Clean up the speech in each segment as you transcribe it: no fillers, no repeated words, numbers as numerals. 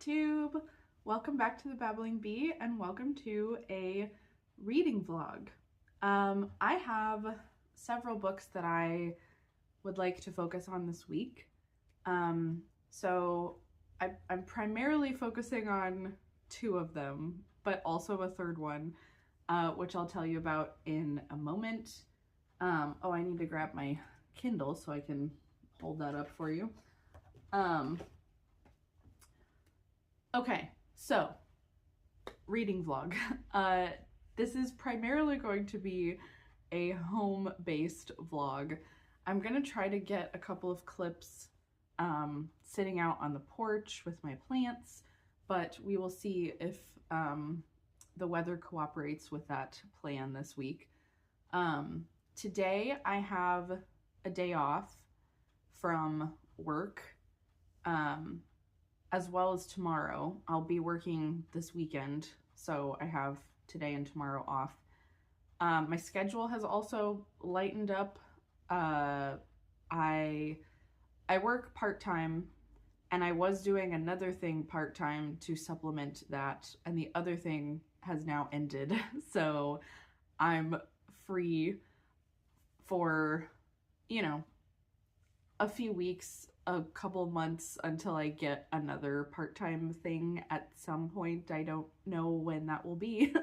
BookTube? Welcome back to the Babbling Bee and welcome to a reading vlog. I have several books that I would like to focus on this week. So I'm primarily focusing on two of them, but also a third one, which I'll tell you about in a moment. Oh, I need to grab my Kindle so I can hold that up for you. Okay, so reading vlog. This is primarily going to be a home-based vlog. I'm gonna try to get a couple of clips sitting out on the porch with my plants, but we will see if the weather cooperates with that plan this week. Today I have a day off from work, as well as tomorrow. I'll be working this weekend, so I have today and tomorrow off. My schedule has also lightened up. I work part-time, and I was doing another thing part-time to supplement that, and the other thing has now ended. So I'm free for, you know, a few weeks, a couple months until I get another part-time thing at some point. I don't know when that will be.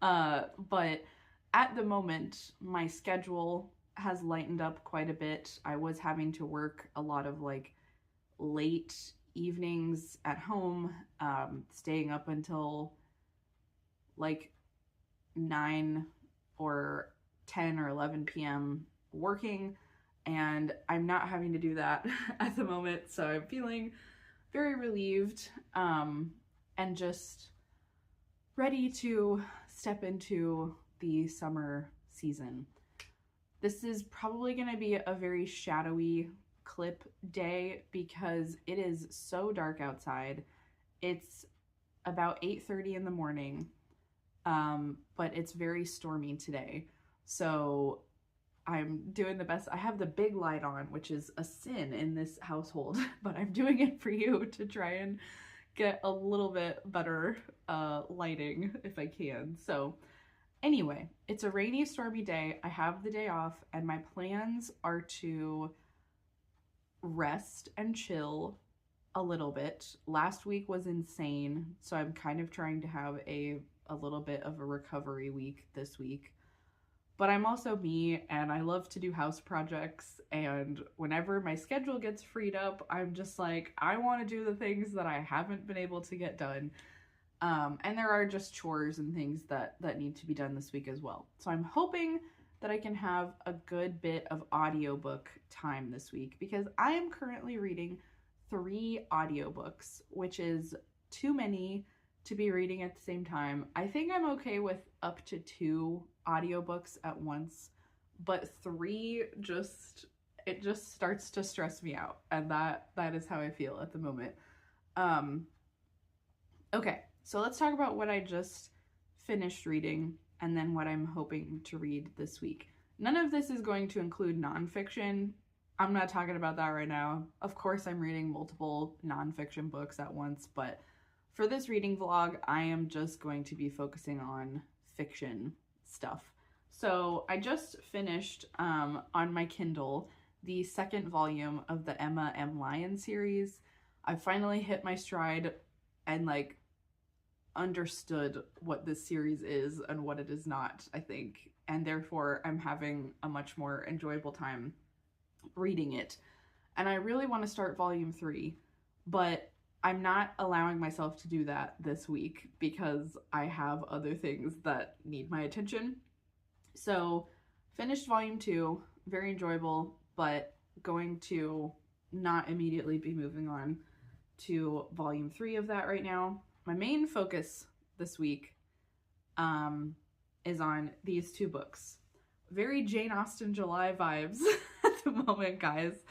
But at the moment, my schedule has lightened up quite a bit. I was having to work a lot of like late evenings at home, staying up until like 9 or 10 or 11 p.m. working. And I'm not having to do that at the moment, so I'm feeling very relieved and just ready to step into the summer season. This is probably going to be a very shadowy clip day because it is so dark outside. It's about 8:30 in the morning, but it's very stormy today. So I'm doing the best. I have the big light on, which is a sin in this household, but I'm doing it for you to try and get a little bit better lighting if I can. So anyway, it's a rainy, stormy day. I have the day off, and my plans are to rest and chill a little bit. Last week was insane, so I'm kind of trying to have a little bit of a recovery week this week. But I'm also me, and I love to do house projects, and whenever my schedule gets freed up, I'm just like, I want to do the things that I haven't been able to get done. And there are just chores and things that need to be done this week as well. So I'm hoping that I can have a good bit of audiobook time this week, because I am currently reading 3 audiobooks, which is too many to be reading at the same time. I think I'm okay with up to 2 audiobooks at once, but 3 it just starts to stress me out, and that is how I feel at the moment. Okay, so let's talk about what I just finished reading and then what I'm hoping to read this week. None of this is going to include nonfiction. I'm not talking about that right now. Of course, I'm reading multiple nonfiction books at once, but for this reading vlog, I am just going to be focusing on fiction stuff. So I just finished on my Kindle the 2nd volume of the Emma M. Lyon series. I finally hit my stride and like understood what this series is and what it is not, I think, and therefore I'm having a much more enjoyable time reading it. And I really want to start volume 3, but I'm not allowing myself to do that this week because I have other things that need my attention. So finished volume 2, very enjoyable, but going to not immediately be moving on to volume 3 of that right now. My main focus this week is on these 2 books. Very Jane Austen July vibes at the moment, guys,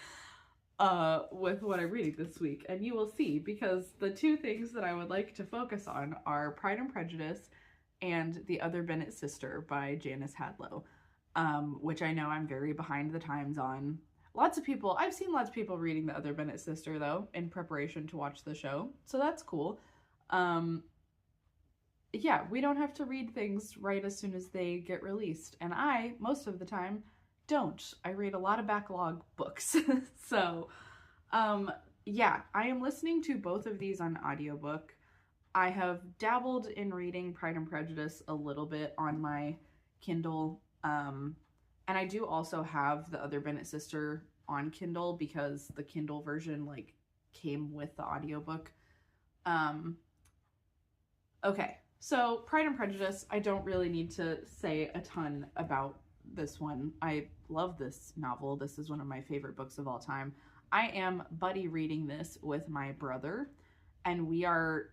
with what I'm reading this week. And you will see, because the 2 things that I would like to focus on are Pride and Prejudice and The Other Bennet Sister by Janice Hadlow, which I know I'm very behind the times on. I've seen lots of people reading The Other Bennet Sister, though, in preparation to watch the show. So that's cool. Yeah, we don't have to read things right as soon as they get released. And I, most of the time, don't. I read a lot of backlog books. So, yeah, I am listening to both of these on audiobook. I have dabbled in reading Pride and Prejudice a little bit on my Kindle. And I do also have The Other Bennet Sister on Kindle because the Kindle version like came with the audiobook. Okay, so Pride and Prejudice, I don't really need to say a ton about this one. I love this novel. This is one of my favorite books of all time. I am buddy reading this with my brother, and we are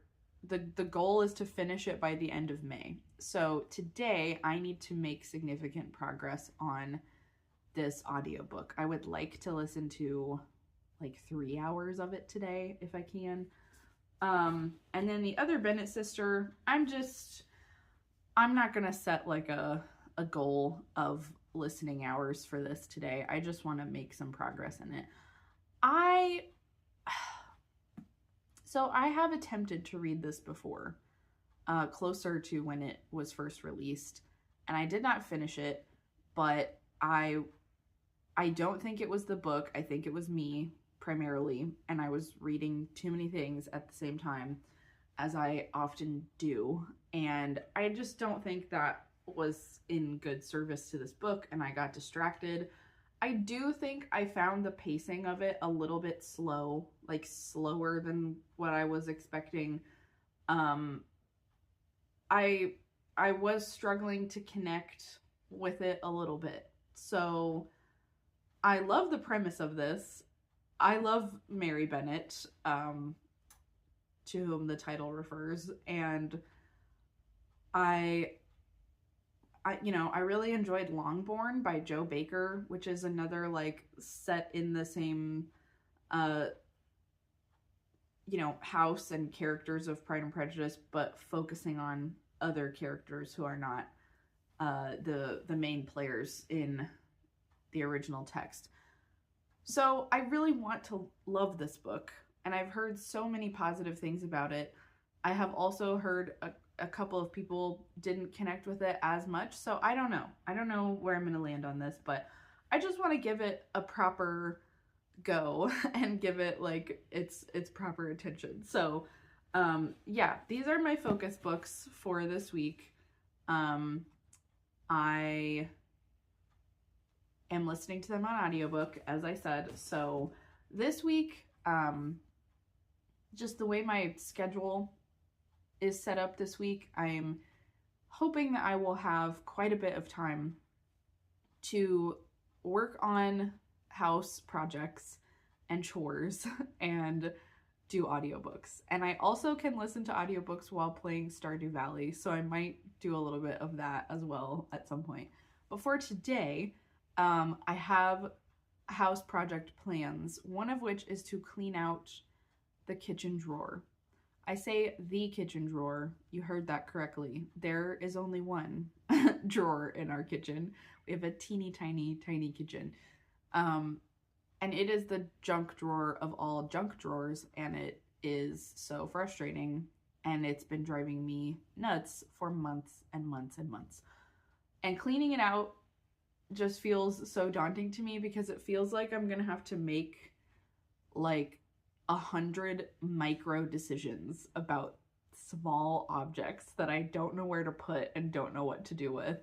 the goal is to finish it by the end of May. So today I need to make significant progress on this audiobook. I would like to listen to like 3 hours of it today if I can. And then The Other Bennet Sister, I'm not gonna set like a goal of listening hours for this today. I just want to make some progress in it. So I have attempted to read this before, closer to when it was first released, and I did not finish it, but I don't think it was the book. I think it was me primarily, and I was reading too many things at the same time, as I often do, and I just don't think that was in good service to this book, and I got distracted. I do think I found the pacing of it a little bit slow, like slower than what I was expecting. I was struggling to connect with it a little bit. So I love the premise of this. I love Mary Bennet, to whom the title refers, and I really enjoyed Longbourn by Joe Baker, which is another like set in the same, house and characters of Pride and Prejudice, but focusing on other characters who are not the main players in the original text. So I really want to love this book, and I've heard so many positive things about it. I have also heard a couple of people didn't connect with it as much, so I don't know. I don't know where I'm going to land on this, but I just want to give it a proper go and give it like its proper attention. So yeah, these are my focus books for this week. I am listening to them on audiobook, as I said. So this week, just the way my schedule is set up this week, I'm hoping that I will have quite a bit of time to work on house projects and chores and do audiobooks. And I also can listen to audiobooks while playing Stardew Valley, so I might do a little bit of that as well at some point. But for today, I have house project plans, one of which is to clean out the kitchen drawer. I say the kitchen drawer. You heard that correctly. There is only one drawer in our kitchen. We have a teeny tiny kitchen. And it is the junk drawer of all junk drawers, and it is so frustrating, and it's been driving me nuts for months and months and months. And cleaning it out just feels so daunting to me because it feels like I'm gonna have to make like 100 micro decisions about small objects that I don't know where to put and don't know what to do with.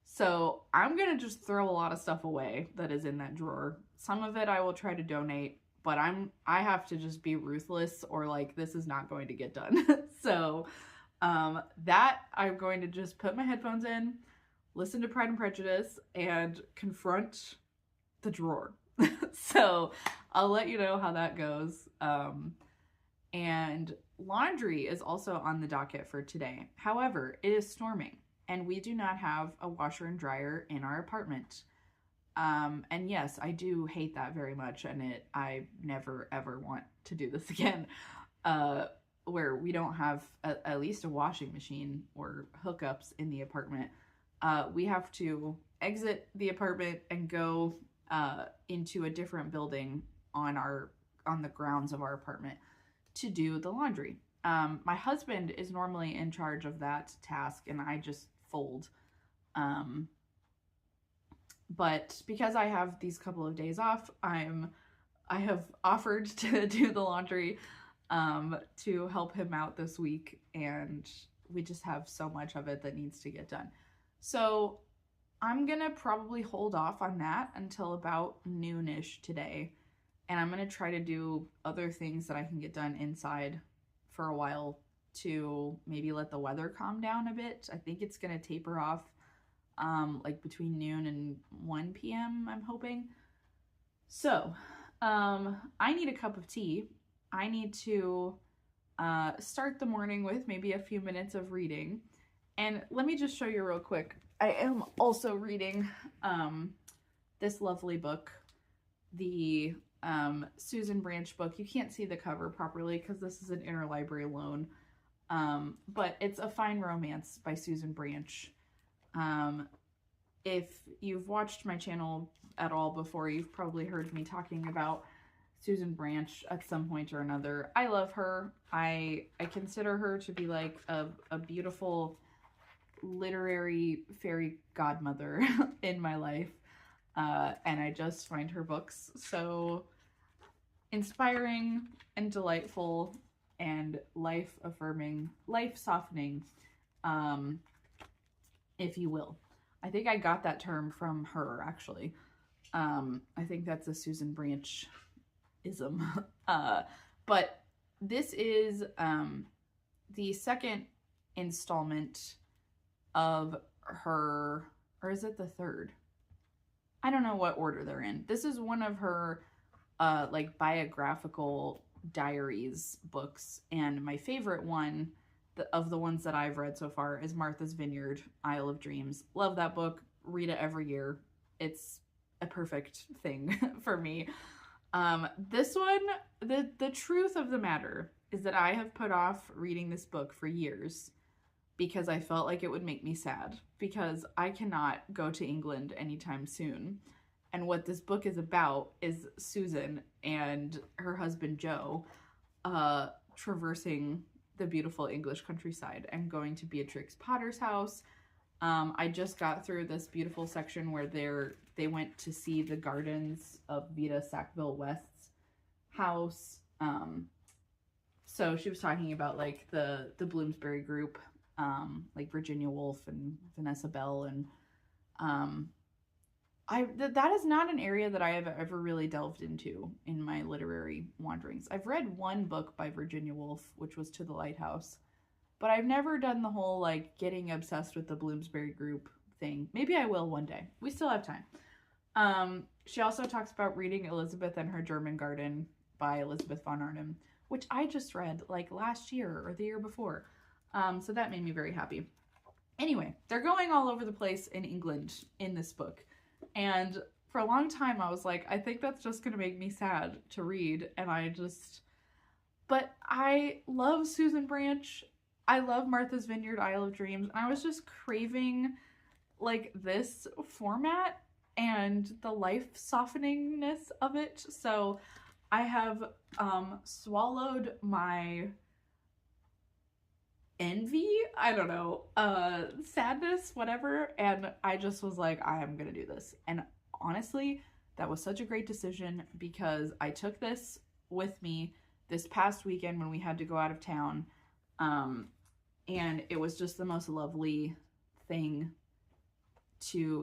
So I'm gonna just throw a lot of stuff away that is in that drawer. Some of it I will try to donate, but I have to just be ruthless, or like this is not going to get done. So that I'm going to just put my headphones in, listen to Pride and Prejudice, and confront the drawer. So I'll let you know how that goes. And laundry is also on the docket for today. However, it is storming, and we do not have a washer and dryer in our apartment. And yes, I do hate that very much, and I never ever want to do this again, where we don't have at least a washing machine or hookups in the apartment. We have to exit the apartment and go into a different building on the grounds of our apartment to do the laundry. My husband is normally in charge of that task, and I just fold. But because I have these couple of days off, I have offered to do the laundry to help him out this week, and we just have so much of it that needs to get done. So I'm gonna probably hold off on that until about noonish today, and I'm gonna try to do other things that I can get done inside for a while to maybe let the weather calm down a bit. I think it's gonna taper off like between noon and 1 p.m. I'm hoping. So I need a cup of tea. I need to start the morning with maybe a few minutes of reading. And let me just show you real quick. I am also reading this lovely book, the Susan Branch book. You can't see the cover properly because this is an interlibrary loan, but it's A Fine Romance by Susan Branch. If you've watched my channel at all before, you've probably heard me talking about Susan Branch at some point or another. I love her. I consider her to be like a beautiful literary fairy godmother in my life. And I just find her books so inspiring and delightful and life-affirming, life-softening, if you will. I think I got that term from her, actually. I think that's a Susan Branch-ism. But this is the second installment of her, or is it the third? I don't know what order they're in. This is one of her like biographical diaries books, and my favorite one of the ones that I've read so far is Martha's Vineyard, Isle of Dreams. Love that book. Read it every year. It's a perfect thing for me. This one, the truth of the matter is that I have put off reading this book for years because I felt like it would make me sad, because I cannot go to England anytime soon. And what this book is about is Susan and her husband Joe traversing the beautiful English countryside and going to Beatrix Potter's house. I just got through this beautiful section where they went to see the gardens of Vita Sackville West's house. So she was talking about like the Bloomsbury group, like Virginia Woolf and Vanessa Bell, and that is not an area that I have ever really delved into in my literary wanderings. I've read one book by Virginia Woolf, which was To the Lighthouse, but I've never done the whole like getting obsessed with the Bloomsbury group thing. Maybe I will one day. We still have time. She also talks about reading Elizabeth and Her German Garden by Elizabeth von Arnim, which I just read like last year or the year before. So that made me very happy. Anyway, they're going all over the place in England in this book. And for a long time, I was like, I think that's just going to make me sad to read. And but I love Susan Branch. I love Martha's Vineyard, Isle of Dreams. And I was just craving like this format and the life softeningness of it. So I have swallowed my envy, I don't know, sadness, whatever, and I just was like, I am gonna do this. And honestly, that was such a great decision, because I took this with me this past weekend when we had to go out of town, and it was just the most lovely thing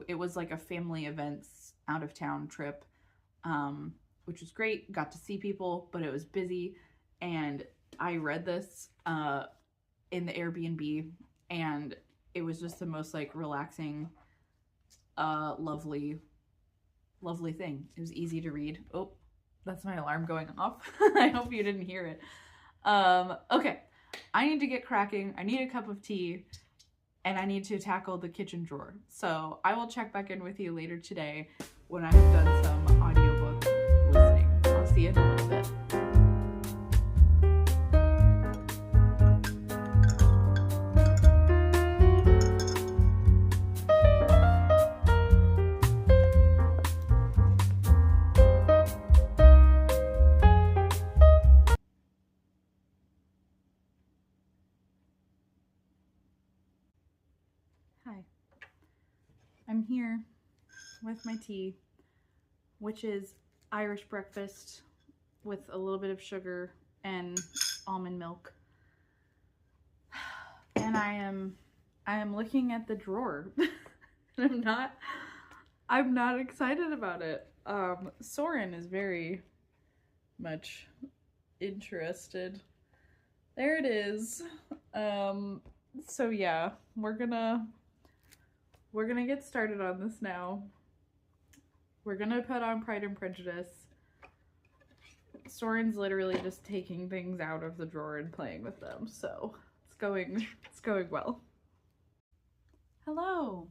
it was like a family events out of town trip, which was great. Got to see people, but it was busy, and I read this in the Airbnb, and it was just the most like relaxing, lovely thing. It was easy to read. Oh, that's my alarm going off. I hope you didn't hear it. Okay, I need to get cracking. I need a cup of tea, and I need to tackle the kitchen drawer. So I will check back in with you later today when I have done some audiobook listening. I'll see you in a little bit. with my tea, which is Irish breakfast with a little bit of sugar and almond milk. And I am looking at the drawer. And I'm not excited about it. Soren is very much interested. There it is. So yeah, we're gonna get started on this now. We're gonna put on Pride and Prejudice. Soren's literally just taking things out of the drawer and playing with them, so it's going well. Hello.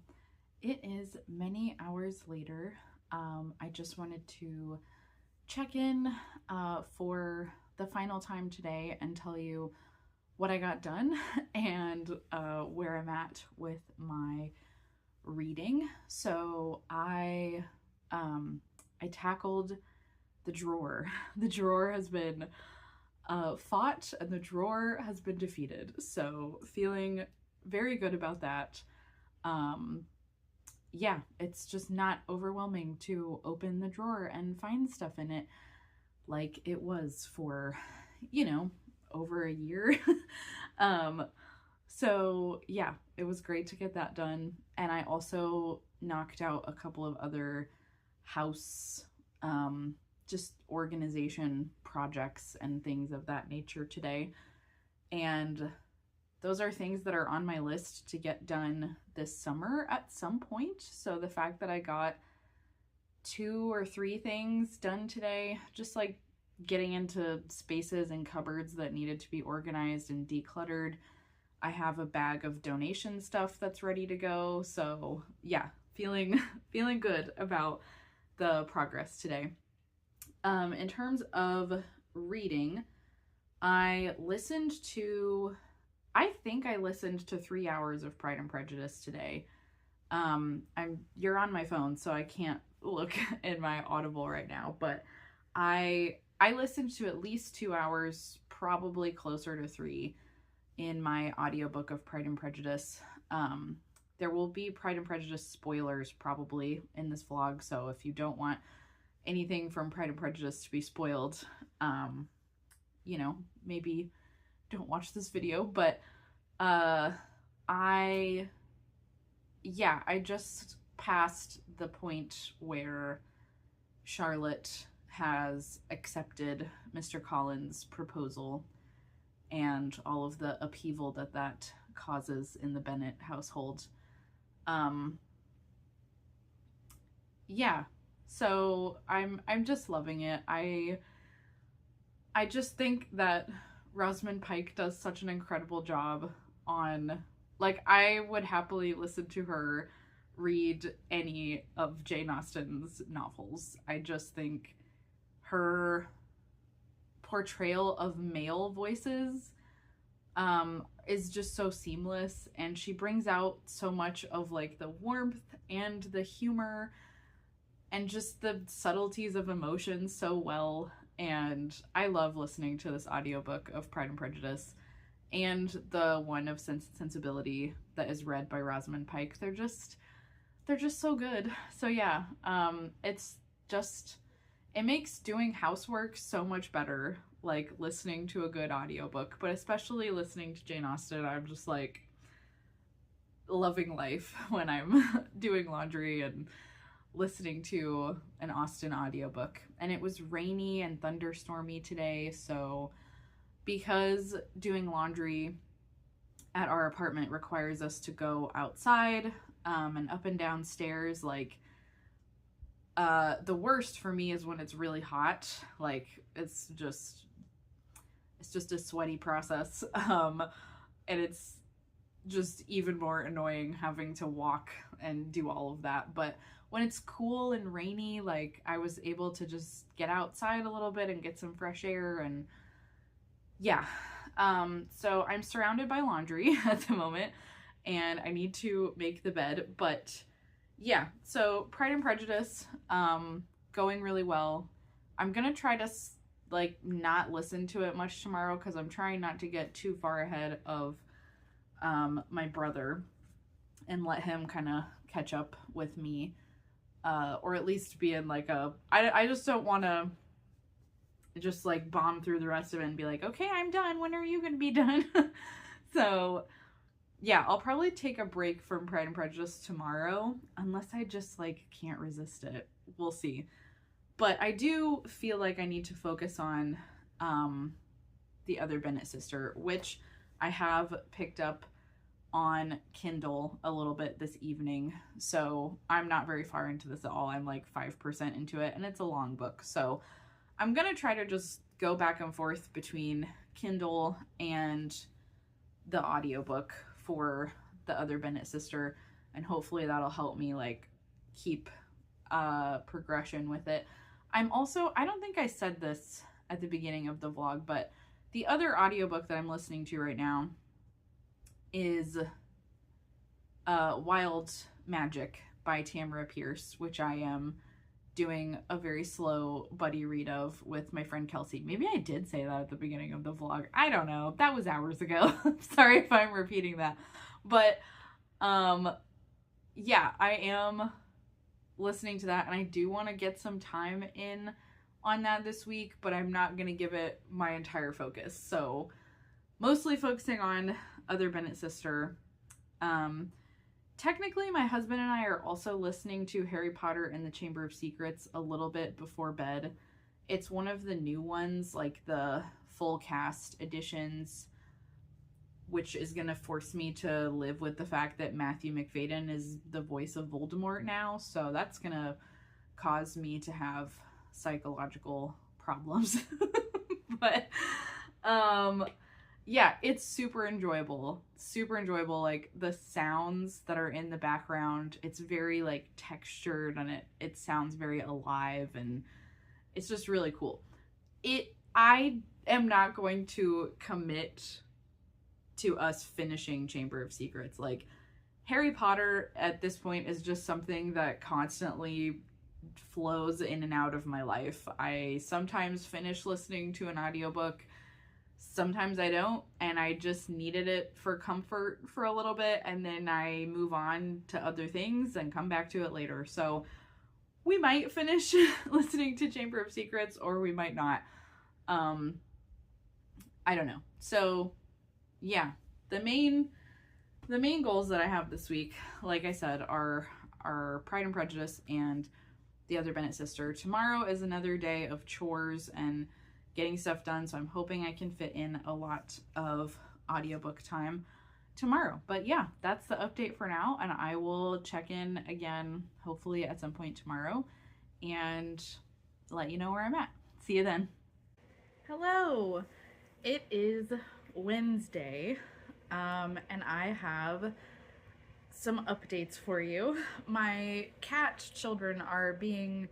It is many hours later. I just wanted to check in for the final time today and tell you what I got done and where I'm at with my reading. So I tackled the drawer. The drawer has been fought and the drawer has been defeated. So feeling very good about that. Yeah, it's just not overwhelming to open the drawer and find stuff in it like it was for, you know, over a year. So yeah, it was great to get that done. And I also knocked out a couple of other house, just organization projects and things of that nature today. And those are things that are on my list to get done this summer at some point. So the fact that I got 2 or 3 things done today, just like getting into spaces and cupboards that needed to be organized and decluttered. I have a bag of donation stuff that's ready to go. So yeah, feeling good about the progress today. In terms of reading, I think I listened to 3 hours of Pride and Prejudice today. You're on my phone, so I can't look in my Audible right now, but I listened to at least 2 hours, probably closer to 3, in my audiobook of Pride and Prejudice. There will be Pride and Prejudice spoilers probably in this vlog, so if you don't want anything from Pride and Prejudice to be spoiled, you know, maybe don't watch this video. But I just passed the point where Charlotte has accepted Mr. Collins' proposal and all of the upheaval that causes in the Bennet household. Yeah, so I'm just loving it. I just think that Rosamund Pike does such an incredible job on, like, I would happily listen to her read any of Jane Austen's novels. I just think her portrayal of male voices is just so seamless, and she brings out so much of like the warmth and the humor and just the subtleties of emotion so well. And I love listening to this audiobook of Pride and Prejudice and the one of Sensibility that is read by Rosamund Pike. They're just so good. So yeah, it makes doing housework so much better, like listening to a good audiobook, but especially listening to Jane Austen. I'm just like loving life when I'm doing laundry and listening to an Austen audiobook. And it was rainy and thunderstormy today, so because doing laundry at our apartment requires us to go outside and up and down stairs, like the worst for me is when it's really hot. Like it's just a sweaty process, and it's just even more annoying having to walk and do all of that. But when it's cool and rainy, like I was able to just get outside a little bit and get some fresh air. And yeah, so I'm surrounded by laundry at the moment and I need to make the bed. But yeah, so Pride and Prejudice, going really well. I'm gonna try to like not listen to it much tomorrow because I'm trying not to get too far ahead of my brother and let him kind of catch up with me. or at least be in like I just don't want to just like bomb through the rest of it and be like, okay, I'm done. When are you going to be done? So yeah, I'll probably take a break from Pride and Prejudice tomorrow, unless I just like can't resist it. We'll see. But I do feel like I need to focus on the other Bennet sister, which I have picked up on Kindle a little bit this evening. So I'm not very far into this at all. I'm like 5% into it, and it's a long book. So I'm going to try to just go back and forth between Kindle and the audiobook for the other Bennet sister, and hopefully that'll help me like keep progression with it. I'm also, I don't think I said this at the beginning of the vlog, but the other audiobook that I'm listening to right now is Wild Magic by Tamara Pierce, which I am doing a very slow buddy read of with my friend Kelsey. Maybe I did say that at the beginning of the vlog. I don't know. That was hours ago. Sorry if I'm repeating that. But yeah, I am listening to that, and I do want to get some time in on that this week, but I'm not going to give it my entire focus. So mostly focusing on other Bennet sister. Technically, my husband and I are also listening to Harry Potter and the Chamber of Secrets a little bit before bed. It's one of the new ones, like the full cast editions, which is going to force me to live with the fact that Matthew McFadden is the voice of Voldemort now. So that's going to cause me to have psychological problems. But yeah, it's super enjoyable. Super enjoyable. Like the sounds that are in the background, it's very like textured, and it sounds very alive, and it's just really cool. I am not going to commit to us finishing Chamber of Secrets. Like Harry Potter at this point is just something that constantly flows in and out of my life. I sometimes finish listening to an audiobook, sometimes I don't, and I just needed it for comfort for a little bit, and then I move on to other things and come back to it later. So we might finish listening to Chamber of Secrets, or we might not. I don't know. So yeah, the main goals that I have this week, like I said, are Pride and Prejudice and the other Bennet sister. Tomorrow is another day of chores and getting stuff done, so I'm hoping I can fit in a lot of audiobook time tomorrow. But yeah, that's the update for now, and I will check in again hopefully at some point tomorrow and let you know where I'm at. See you then. Hello, it is Wednesday, and I have some updates for you. My cat children are being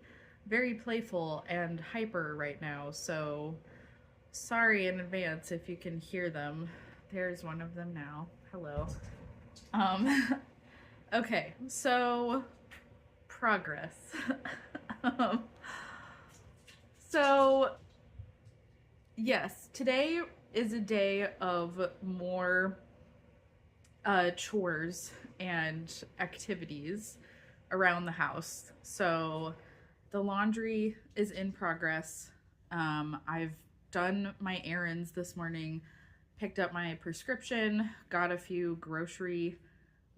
very playful and hyper right now, so sorry in advance if you can hear them. There's one of them now. Hello. Okay, so progress. So yes, today is a day of more chores and activities around the house. So the laundry is in progress. I've done my errands this morning, picked up my prescription, got a few grocery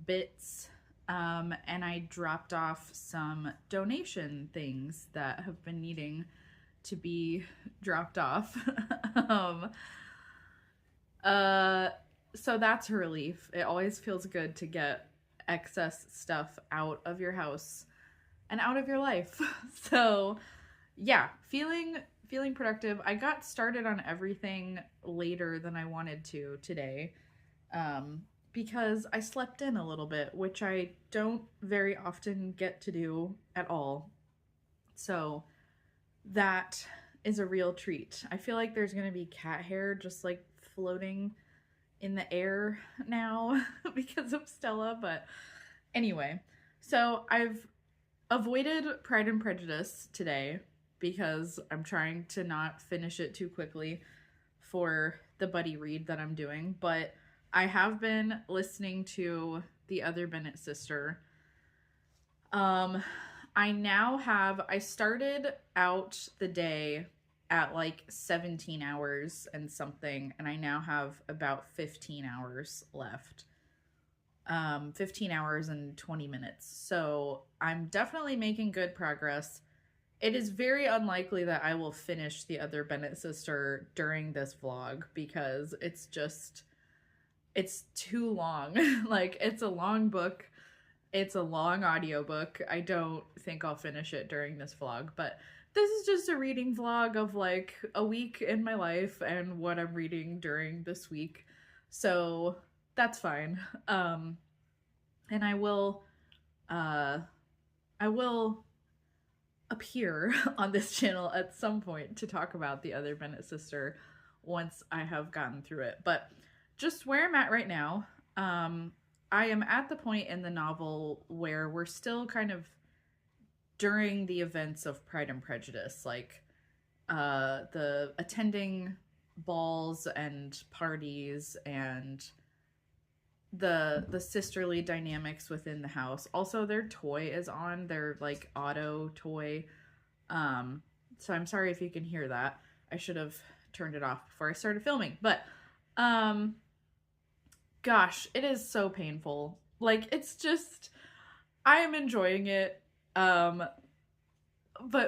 bits, and I dropped off some donation things that have been needing to be dropped off. So that's a relief. It always feels good to get excess stuff out of your house and out of your life. So yeah, feeling productive. I got started on everything later than I wanted to today, because I slept in a little bit, which I don't very often get to do at all. So that is a real treat. I feel like there's gonna be cat hair just like floating in the air now because of Stella. But anyway, so I've avoided Pride and Prejudice today because I'm trying to not finish it too quickly for the buddy read that I'm doing, but I have been listening to the other Bennet sister. I started out the day at like 17 hours and something, and I now have about 15 hours left. 15 hours and 20 minutes. So I'm definitely making good progress. It is very unlikely that I will finish the other Bennet sister during this vlog because it's too long. Like, it's a long book. It's a long audiobook. I don't think I'll finish it during this vlog, but this is just a reading vlog of like a week in my life and what I'm reading during this week. So that's fine. And I will appear on this channel at some point to talk about the other Bennet sister once I have gotten through it. But just where I'm at right now, I am at the point in the novel where we're still kind of during the events of Pride and Prejudice, like the attending balls and parties and the sisterly dynamics within the house. Also, their toy is on, their like auto toy. So I'm sorry if you can hear that. I should have turned it off before I started filming. But gosh, it is so painful. Like, it's just, I am enjoying it. But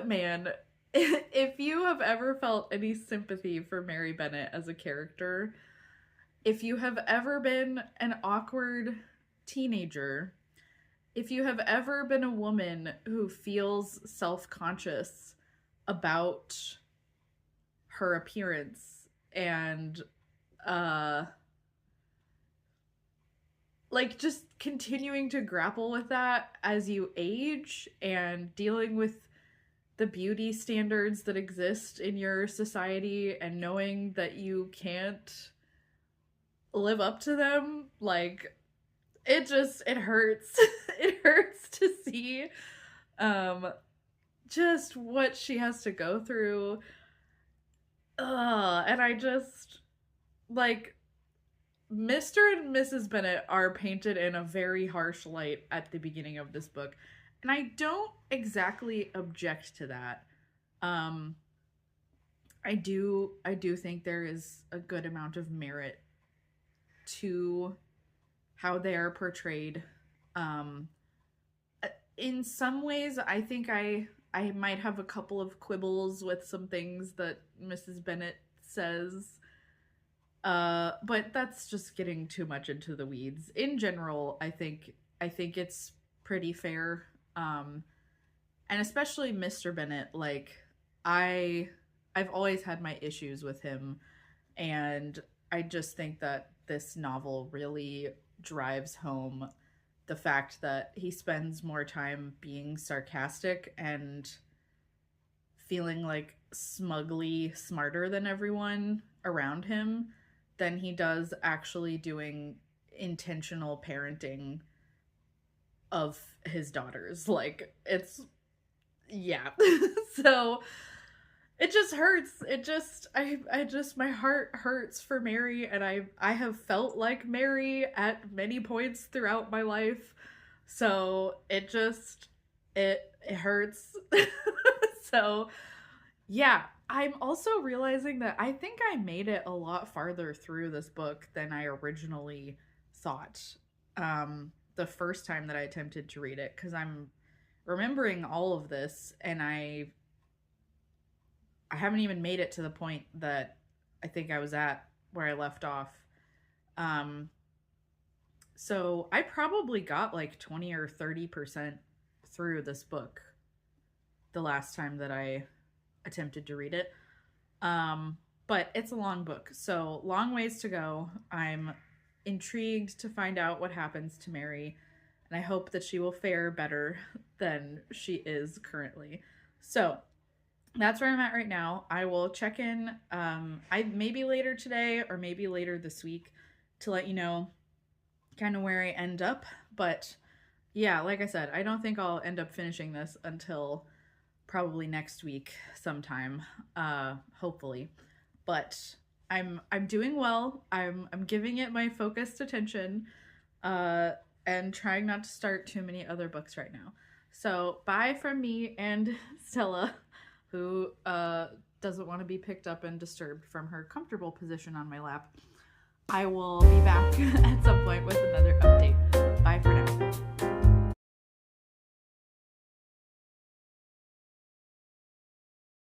man, if you have ever felt any sympathy for Mary Bennet as a character, if you have ever been an awkward teenager, if you have ever been a woman who feels self-conscious about her appearance and like just continuing to grapple with that as you age and dealing with the beauty standards that exist in your society and knowing that you can't live up to them, like, it hurts. It hurts to see just what she has to go through. And I just, like, Mr. and Mrs. Bennet are painted in a very harsh light at the beginning of this book, and I don't exactly object to that. I do think there is a good amount of merit to how they are portrayed. In some ways, I think I might have a couple of quibbles with some things that Mrs. Bennet says. But that's just getting too much into the weeds. In general, I think it's pretty fair. And especially Mr. Bennet, like, I've always had my issues with him, and I just think that this novel really drives home the fact that he spends more time being sarcastic and feeling like smugly smarter than everyone around him than he does actually doing intentional parenting of his daughters. Like, it's, yeah. So it just hurts. My heart hurts for Mary, and I have felt like Mary at many points throughout my life. So it hurts. So yeah, I'm also realizing that I think I made it a lot farther through this book than I originally thought. The first time that I attempted to read it, because I'm remembering all of this, and I haven't even made it to the point that I think I was at where I left off. So I probably got like 20 or 30% through this book the last time that I attempted to read it. But it's a long book, so long ways to go. I'm intrigued to find out what happens to Mary, and I hope that she will fare better than she is currently. So that's where I'm at right now. I will check in maybe later today or maybe later this week to let you know kind of where I end up. But yeah, like I said, I don't think I'll end up finishing this until probably next week sometime, hopefully. But I'm doing well. I'm giving it my focused attention, and trying not to start too many other books right now. So bye from me and Stella, who doesn't want to be picked up and disturbed from her comfortable position on my lap. I will be back at some point with another